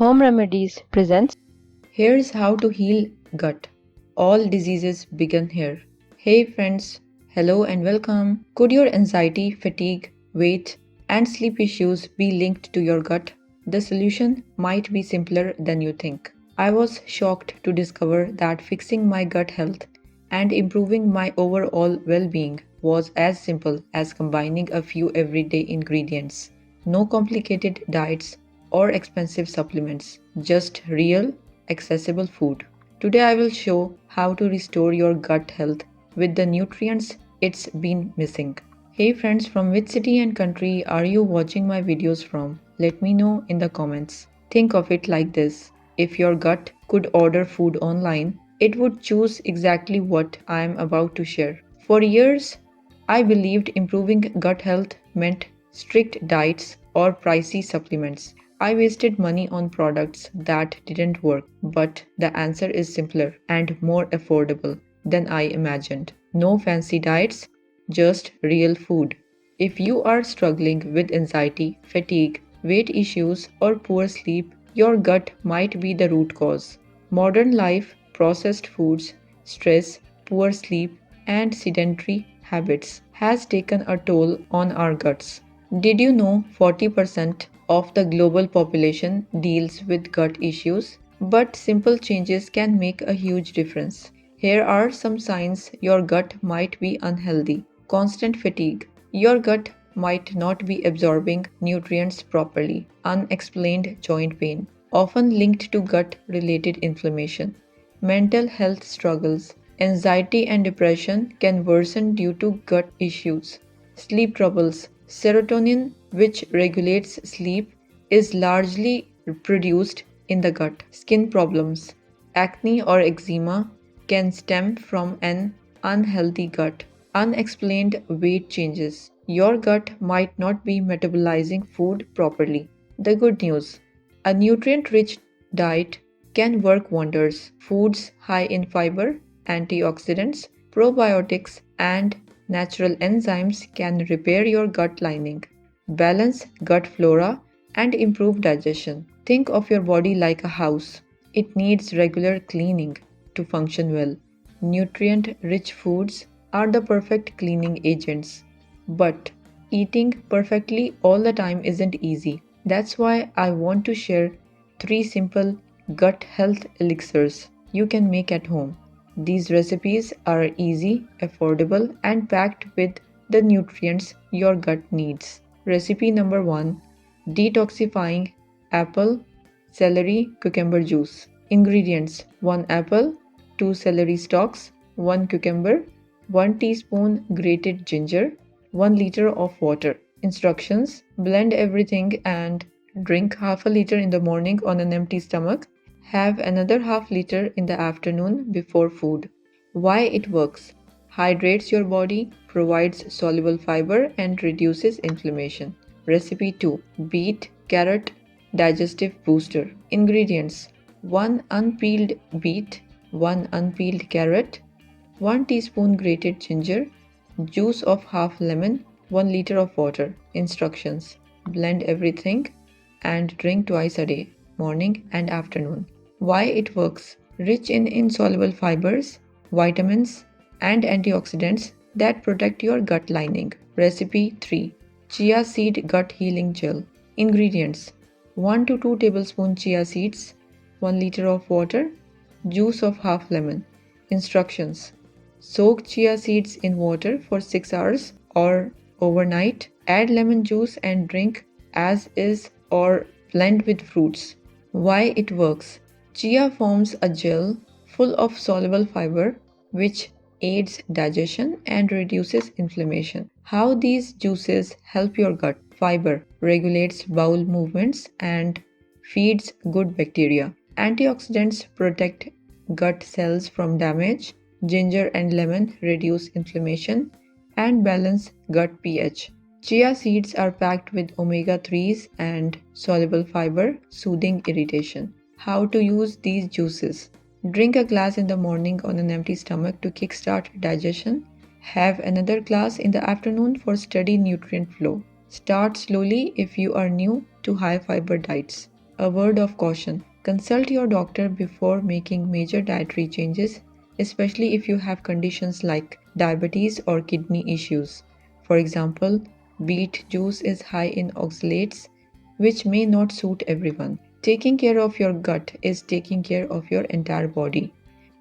Home Remedies presents. Here's how to heal gut. All diseases begin here. Hey friends, hello and welcome. Could your anxiety, fatigue, weight, and sleep issues be linked to your gut? The solution might be simpler than you think. I was shocked to discover that fixing my gut health and improving my overall well being was as simple as combining a few everyday ingredients. No complicated diets or expensive supplements, just real, accessible food. Today I will show how to restore your gut health with the nutrients it's been missing. Hey friends, from which city and country are you watching my videos from? Let me know in the comments. Think of it like this. If your gut could order food online, it would choose exactly what I am about to share. For years, I believed improving gut health meant strict diets or pricey supplements. I wasted money on products that didn't work, but the answer is simpler and more affordable than I imagined. No fancy diets, just real food. If you are struggling with anxiety, fatigue, weight issues, or poor sleep, your gut might be the root cause. Modern life, processed foods, stress, poor sleep, and sedentary habits has taken a toll on our guts. Did you know 40% of the global population deals with gut issues? But simple changes can make a huge difference. Here are some signs your gut might be unhealthy. Constant fatigue. Your gut might not be absorbing nutrients properly. Unexplained joint pain, often linked to gut related inflammation. Mental health struggles. Anxiety and depression can worsen due to gut issues. Sleep troubles. Serotonin, which regulates sleep, is largely produced in the gut. Skin problems. Acne or eczema can stem from an unhealthy gut. Unexplained weight changes. Your gut might not be metabolizing food properly. The good news: a nutrient rich diet can work wonders. Foods high in fiber, antioxidants, probiotics, and natural enzymes can repair your gut lining, balance gut flora, and improve digestion. Think of your body like a house. It needs regular cleaning to function well. Nutrient rich foods are the perfect cleaning agents. But eating perfectly all the time isn't easy. That's why I want to share 3 simple gut health elixirs you can make at home. These recipes are easy, affordable, and packed with the nutrients your gut needs. Recipe number 1: Detoxifying apple, celery, cucumber juice. Ingredients: 1 apple, 2 celery stalks, 1 cucumber, 1 teaspoon grated ginger, 1 liter of water. Instructions: blend everything and drink half a liter in the morning on an empty stomach. Have another half liter in the afternoon before food. Why it works: hydrates your body, provides soluble fiber, and reduces inflammation. Recipe 2: Beet Carrot Digestive Booster. Ingredients: 1 unpeeled beet, 1 unpeeled carrot, 1 teaspoon grated ginger, juice of half lemon, 1 liter of water. Instructions: blend everything and drink twice a day, morning and afternoon. Why it works: rich in insoluble fibers, vitamins, and antioxidants that protect your gut lining. Recipe 3: Chia Seed Gut Healing Gel. Ingredients: 1 to 2 tablespoons chia seeds, 1 liter of water, juice of half lemon. Instructions: soak chia seeds in water for 6 hours or overnight. Add lemon juice and drink as is or blend with fruits. Why it works: chia forms a gel full of soluble fiber which aids digestion and reduces inflammation. How these juices help your gut: fiber regulates bowel movements and feeds good bacteria. Antioxidants protect gut cells from damage. Ginger and lemon reduce inflammation and balance gut pH. Chia seeds are packed with omega 3s and soluble fiber, soothing irritation. How to use these juices: drink a glass in the morning on an empty stomach to kickstart digestion. Have another glass in the afternoon for steady nutrient flow. Start slowly if you are new to high fiber diets. A word of caution: consult your doctor before making major dietary changes, especially if you have conditions like diabetes or kidney issues. For example, beet juice is high in oxalates, which may not suit everyone. Taking care of your gut is taking care of your entire body.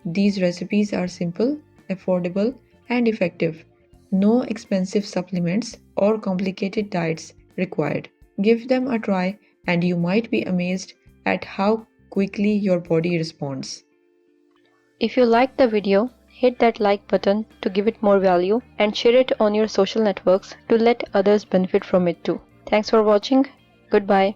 These recipes are simple, affordable, and effective. No expensive supplements or complicated diets required. Give them a try, and you might be amazed at how quickly your body responds. If you liked the video, hit that like button to give it more value and share it on your social networks to let others benefit from it too. Thanks for watching. Goodbye.